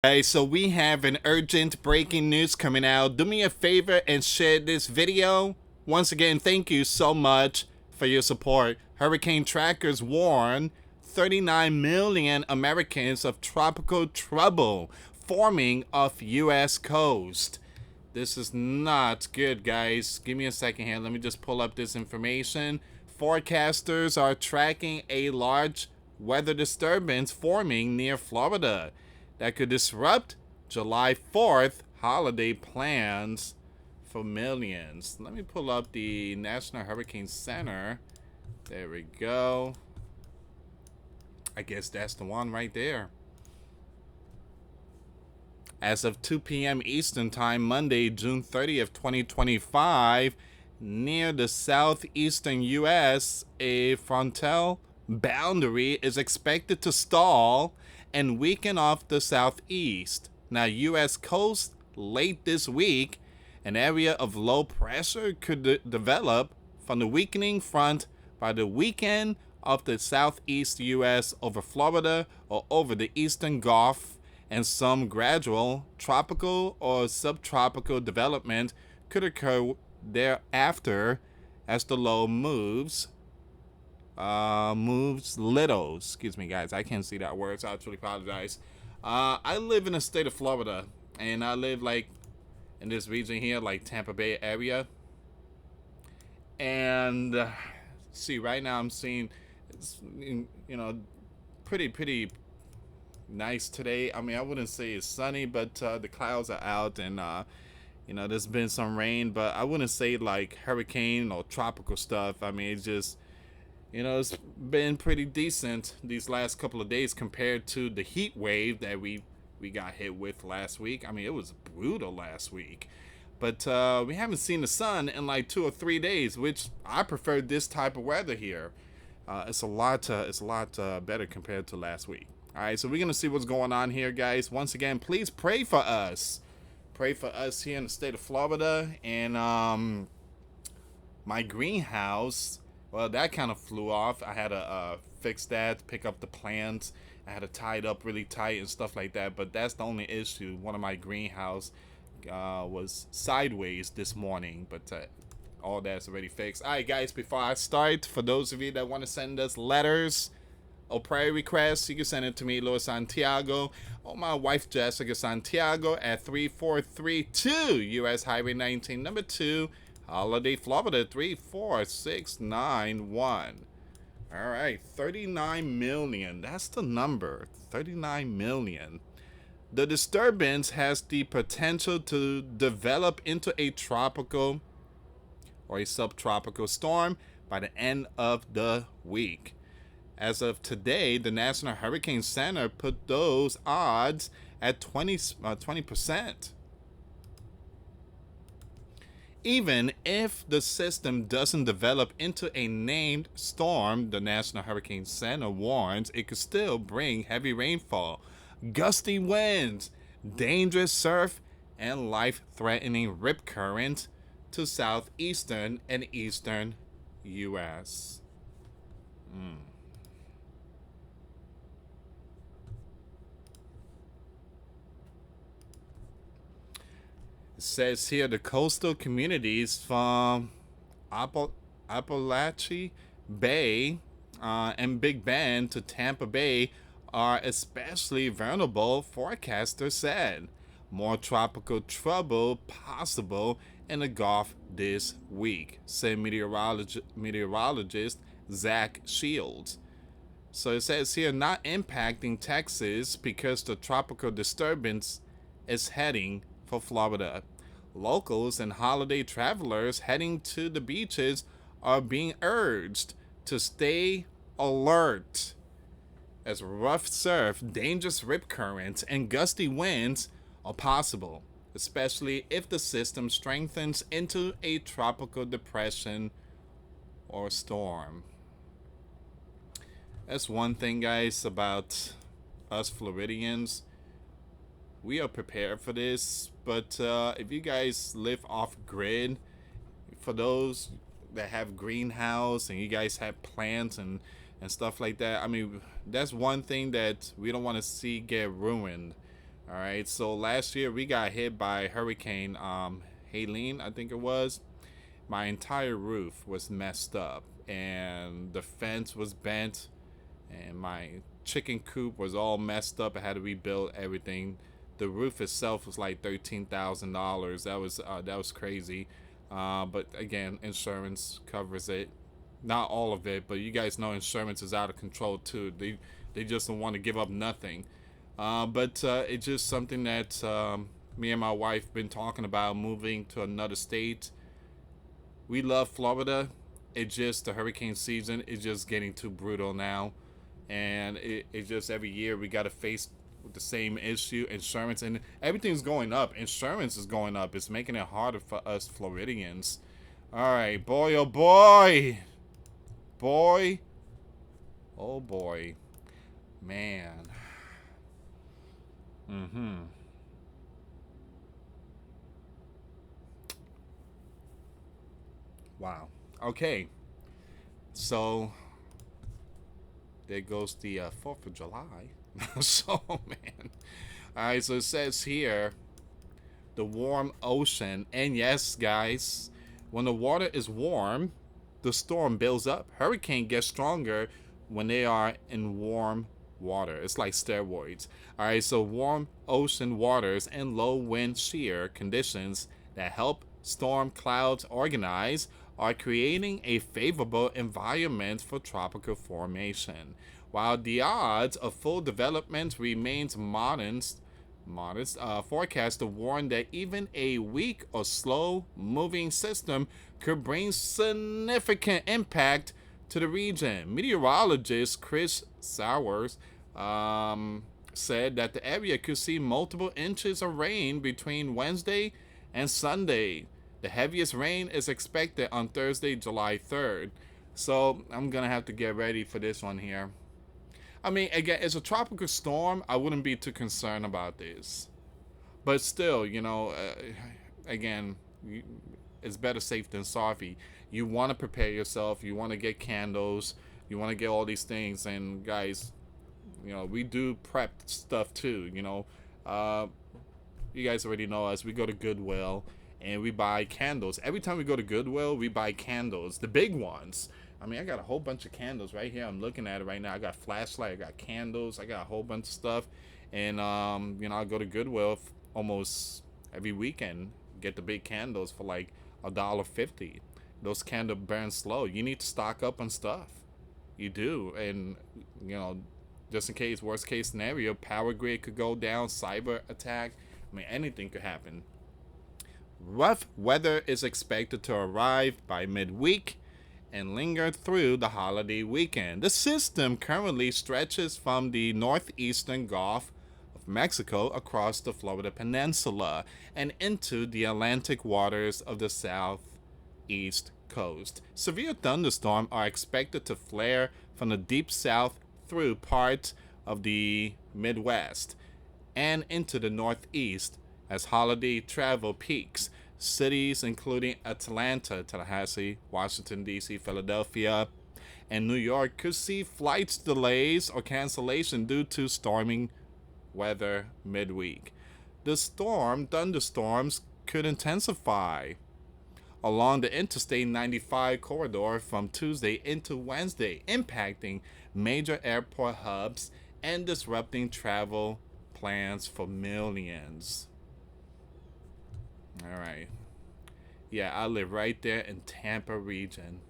Hey, so we have an urgent breaking news coming out. Do me a favor and share this video. Once again, thank you so much for your support. Hurricane trackers warn 39 million Americans of tropical trouble forming off US coast. This is not good, guys. Give me a second here. Let me just pull up this information. Forecasters are tracking a large weather disturbance forming near Florida that could disrupt July 4th holiday plans for millions. Let me pull up the National Hurricane Center. There we go. I guess that's the one right there. As of 2 p.m. Eastern Time, Monday, June 30th, 2025, near the southeastern U.S., a frontal boundary is expected to stall and weaken off the southeast. Now, U.S. coast late this week, an area of low pressure could develop from the weakening front by the weekend of the southeast U.S. over Florida or over the eastern Gulf, and some gradual tropical or subtropical development could occur thereafter as the low moves little. Excuse me, guys. I can't see that word, so I truly apologize. I live in the state of Florida, and I live like in this region here, like Tampa Bay area. And see, right now I'm seeing it's pretty nice today. I mean, I wouldn't say it's sunny, but the clouds are out, and there's been some rain, but I wouldn't say like hurricane or tropical stuff. I mean, it's just it's been pretty decent these last couple of days compared to the heat wave that we got hit with last week. I mean, it was brutal last week. But we haven't seen the sun in like 2 or 3 days, which I prefer this type of weather here. It's a lot better compared to last week. All right, so we're gonna see what's going on here, guys. Once again, please pray for us. Pray for us here in the state of Florida. And my greenhouse, well, that kind of flew off. I had to fix that, pick up the plants. I had to tie it up really tight and stuff like that. But that's the only issue. One of my greenhouse was sideways this morning, but all that's already fixed. All right, guys, before I start, for those of you that want to send us letters or prayer requests, you can send it to me, US Santiago, or my wife, Jessica Santiago, at 3432 US Highway 19, number 2, Holiday, Florida, 34691. All right, 39 million. That's the number, 39 million. The disturbance has the potential to develop into a tropical or a subtropical storm by the end of the week. As of today, the National Hurricane Center put those odds at 20%. Even if the system doesn't develop into a named storm, the National Hurricane Center warns it could still bring heavy rainfall, gusty winds, dangerous surf, and life-threatening rip currents to southeastern and eastern U.S. It says here the coastal communities from Appalachia Bay and Big Bend to Tampa Bay are especially vulnerable, forecasters said. More tropical trouble possible in the Gulf this week, said meteorologist Zach Shields. So it says here, not impacting Texas because the tropical disturbance is heading for Florida. Locals and holiday travelers heading to the beaches are being urged to stay alert as rough surf, dangerous rip currents, and gusty winds are possible, especially if the system strengthens into a tropical depression or storm. That's one thing, guys, about us Floridians. We are prepared for this, but if you guys live off grid, for those that have greenhouse and you guys have plants and stuff like that, I mean, that's one thing that we don't want to see get ruined. All right, so last year we got hit by Hurricane Helene, I think it was. My entire roof was messed up, and the fence was bent, and my chicken coop was all messed up. I had to rebuild everything. The roof itself was like $13,000. That was crazy. But again, insurance covers it. Not all of it, but you guys know insurance is out of control too. They just don't want to give up nothing. But it's just something that me and my wife been talking about, moving to another state. We love Florida. It just the hurricane season is just getting too brutal now, and it just every year we got to face with the same issue. Insurance and everything's going up. Insurance is going up. It's making it harder for us Floridians. All right, boy, oh boy, boy, oh boy, man. Mm-hmm. Wow. Okay. So there goes the 4th of July. So, man. All right, so it says here the warm ocean. And yes, guys, when the water is warm, the storm builds up. Hurricane gets stronger when they are in warm water. It's like steroids. All right, so warm ocean waters and low wind shear conditions that help storm clouds organize are creating a favorable environment for tropical formation. While the odds of full development remains modest, forecasts warn that even a weak or slow-moving system could bring significant impact to the region. Meteorologist Chris Sowers said that the area could see multiple inches of rain between Wednesday and Sunday. The heaviest rain is expected on Thursday, July 3rd. So I'm going to have to get ready for this one here. I mean, again, it's a tropical storm. I wouldn't be too concerned about this. But still, again, it's better safe than sorry. You want to prepare yourself. You want to get candles. You want to get all these things. And guys, we do prep stuff too. You guys already know us. We go to Goodwill and we buy candles. Every time we go to Goodwill, we buy candles, the big ones. I mean, I got a whole bunch of candles right here. I'm looking at it right now. I got flashlight, I got candles, I got a whole bunch of stuff. And I go to Goodwill almost every weekend, get the big candles for like $1.50. Those candles burn slow. You need to stock up on stuff. You do, and just in case, worst case scenario, power grid could go down, cyber attack. I mean, anything could happen. Rough weather is expected to arrive by midweek and linger through the holiday weekend. The system currently stretches from the northeastern Gulf of Mexico across the Florida Peninsula and into the Atlantic waters of the southeast coast. Severe thunderstorms are expected to flare from the deep south through parts of the Midwest and into the Northeast as holiday travel peaks. Cities including Atlanta, Tallahassee, Washington, D.C., Philadelphia, and New York could see flights delays or cancellation due to storming weather midweek. The thunderstorms could intensify along the Interstate 95 corridor from Tuesday into Wednesday, impacting major airport hubs and disrupting travel plans for millions. All right. Yeah, I live right there in Tampa region.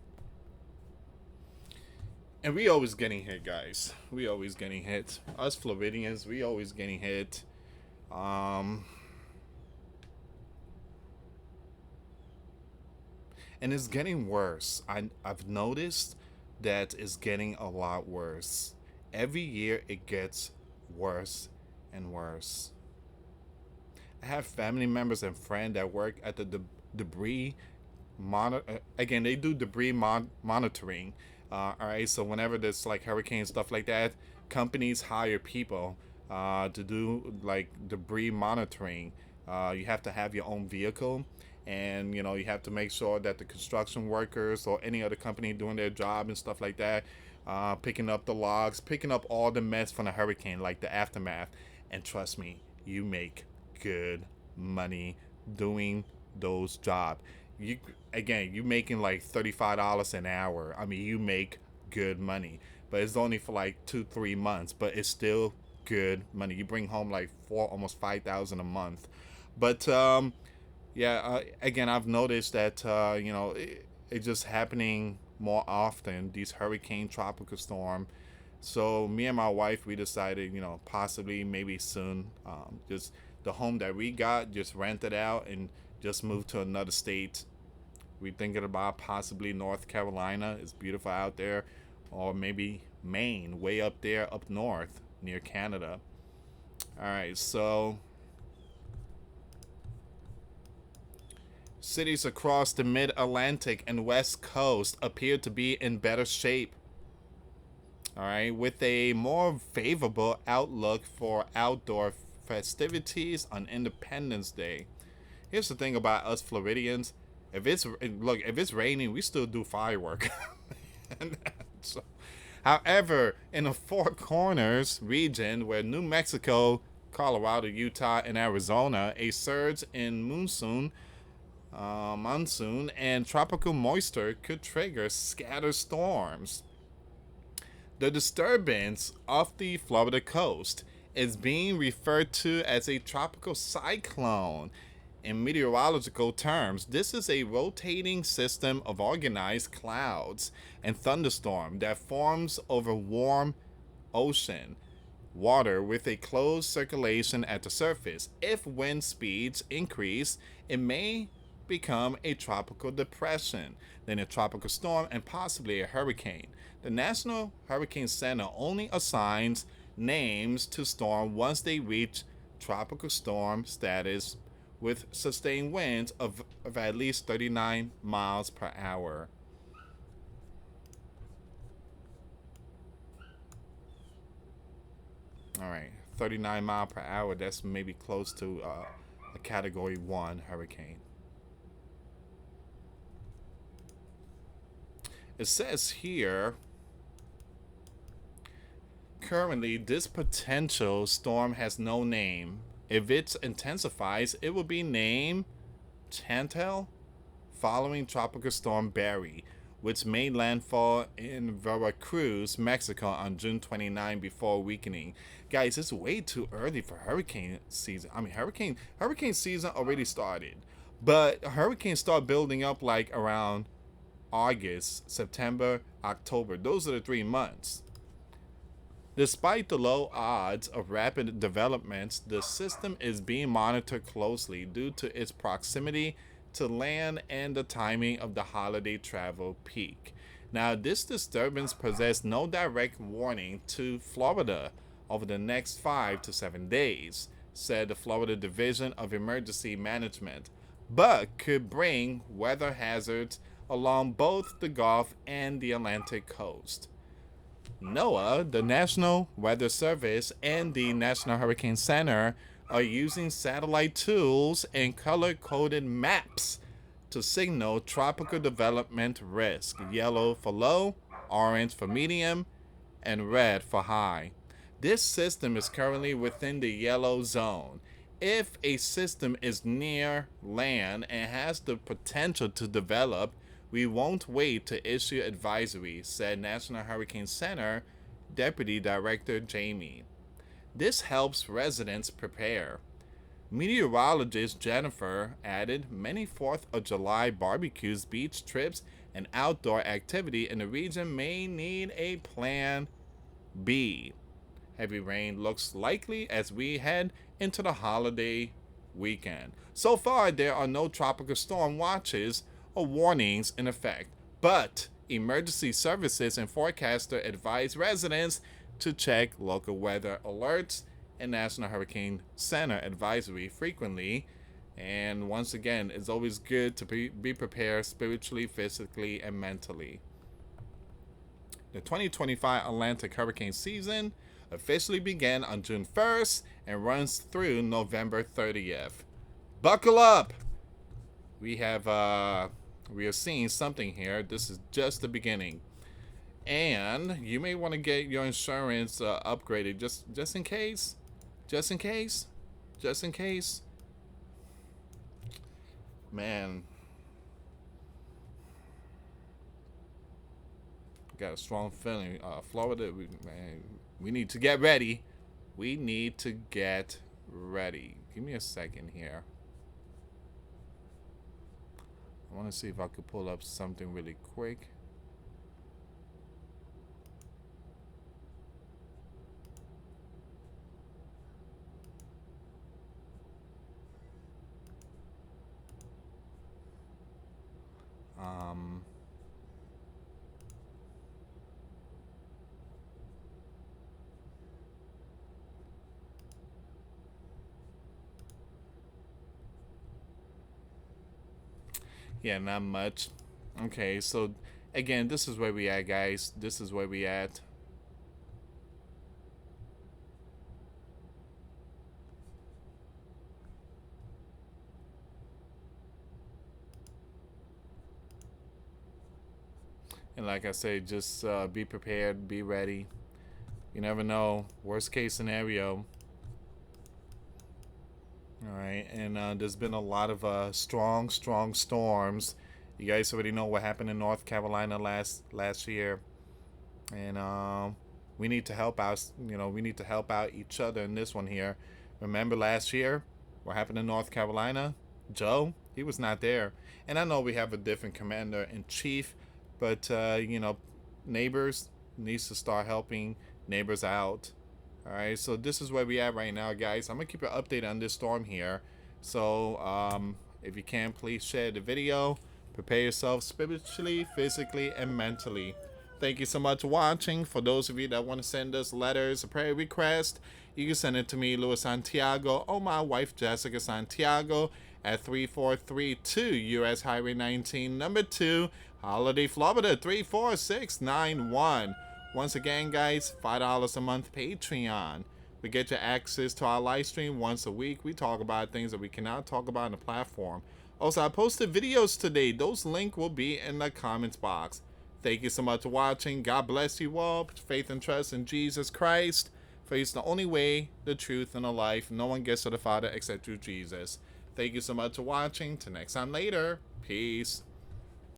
And we always getting hit, guys. We always getting hit. Us Floridians, we always getting hit. And it's getting worse. I've noticed that it's getting a lot worse. Every year it gets worse and worse. I have family members and friends that work at the debris again, they do debris monitoring. All right, so whenever there's like hurricane stuff like that, companies hire people to do like debris monitoring. You have to have your own vehicle, and you have to make sure that the construction workers or any other company doing their job and stuff like that, picking up the logs, picking up all the mess from the hurricane, like the aftermath. And trust me, you make good money doing those jobs. You again, you making like $35 an hour. I mean, you make good money, but it's only for like 2 3 months. But it's still good money. You bring home like four, almost 5,000 a month. But yeah, again, I've noticed that it's just happening more often. These hurricane, tropical storm. So me and my wife, we decided, possibly maybe soon, just the home that we got, just rent it out and just move to another state. We thinking about possibly North Carolina. It's beautiful out there, or maybe Maine, way up there, up north near Canada. All right, so cities across the mid Atlantic and West Coast appear to be in better shape. All right, with a more favorable outlook for outdoor festivities on Independence Day. Here's the thing about us Floridians: if it's raining, we still do firework. so, however, in the Four Corners region, where New Mexico, Colorado, Utah, and Arizona, a surge in monsoon and tropical moisture could trigger scattered storms. The disturbance off the Florida coast is being referred to as a tropical cyclone. In meteorological terms, this is a rotating system of organized clouds and thunderstorm that forms over warm ocean water with a closed circulation at the surface. If wind speeds increase, it may become a tropical depression, then a tropical storm, and possibly a hurricane. The National Hurricane Center only assigns names to storm once they reach tropical storm status with sustained winds of at least 39 miles per hour. All right, 39 mile per hour. That's maybe close to a Category 1 hurricane. It says here, currently, this potential storm has no name. If it intensifies, it will be named Chantal, following Tropical Storm Barry, which made landfall in Veracruz, Mexico on June 29 before weakening. Guys, it's way too early for hurricane season. I mean, hurricane season already started, but hurricanes start building up like around August, September, October. Those are the 3 months. Despite the low odds of rapid developments, the system is being monitored closely due to its proximity to land and the timing of the holiday travel peak. Now, this disturbance possesses no direct warning to Florida over the next 5 to 7 days, said the Florida Division of Emergency Management, but could bring weather hazards along both the Gulf and the Atlantic coast. NOAA, the National Weather Service, and the National Hurricane Center are using satellite tools and color-coded maps to signal tropical development risk: yellow for low, orange for medium, and red for high. This system is currently within the yellow zone. If a system is near land and has the potential to develop, we won't wait to issue advisory, said National Hurricane Center Deputy Director Jamie. This helps residents prepare. Meteorologist Jennifer added many 4th of July barbecues, beach trips, and outdoor activity in the region may need a plan B. Heavy rain looks likely as we head into the holiday weekend. So far, there are no tropical storm watches or warnings in effect, but emergency services and forecaster advise residents to check local weather alerts and National Hurricane Center advisory frequently. And once again, it's always good to be prepared spiritually, physically, and mentally. The 2025 Atlantic hurricane season officially began on June 1st and runs through November 30th. Buckle up! We are seeing something here. This is just the beginning, and you may want to get your insurance upgraded just in case. Just in case. just in case. Man, got a strong feeling. Florida, man, we need to get ready. We need to get ready. Give me a second here. I want to see if I could pull up something really quick. Um, yeah, not much. Okay, so again, this is where we at, guys. This is where we at. And like I say, just be prepared, be ready. You never know. Worst case scenario. All right, and there's been a lot of strong, strong storms. You guys already know what happened in North Carolina last year, and we need to help out. You know, we need to help out each other in this one here. Remember last year, what happened in North Carolina? Joe, he was not there, and I know we have a different commander in chief, but neighbors needs to start helping neighbors out. All right, so this is where we at right now, guys. I'm gonna keep you updated on this storm here. So if you can, please share the video. Prepare yourself spiritually, physically, and mentally. Thank you so much for watching. For those of you that want to send us letters, a prayer request, you can send it to me, US Santiago, or my wife, Jessica Santiago, at 3432 US Highway 19, number 2, Holiday, Florida, 34691. Once again, guys, $5 a month Patreon. We get you access to our live stream once a week. We talk about things that we cannot talk about on the platform. Also, I posted videos today. Those links will be in the comments box. Thank you so much for watching. God bless you all. Put faith and trust in Jesus Christ. For He's the only way, the truth, and the life. No one gets to the Father except through Jesus. Thank you so much for watching. Till next time later. Peace.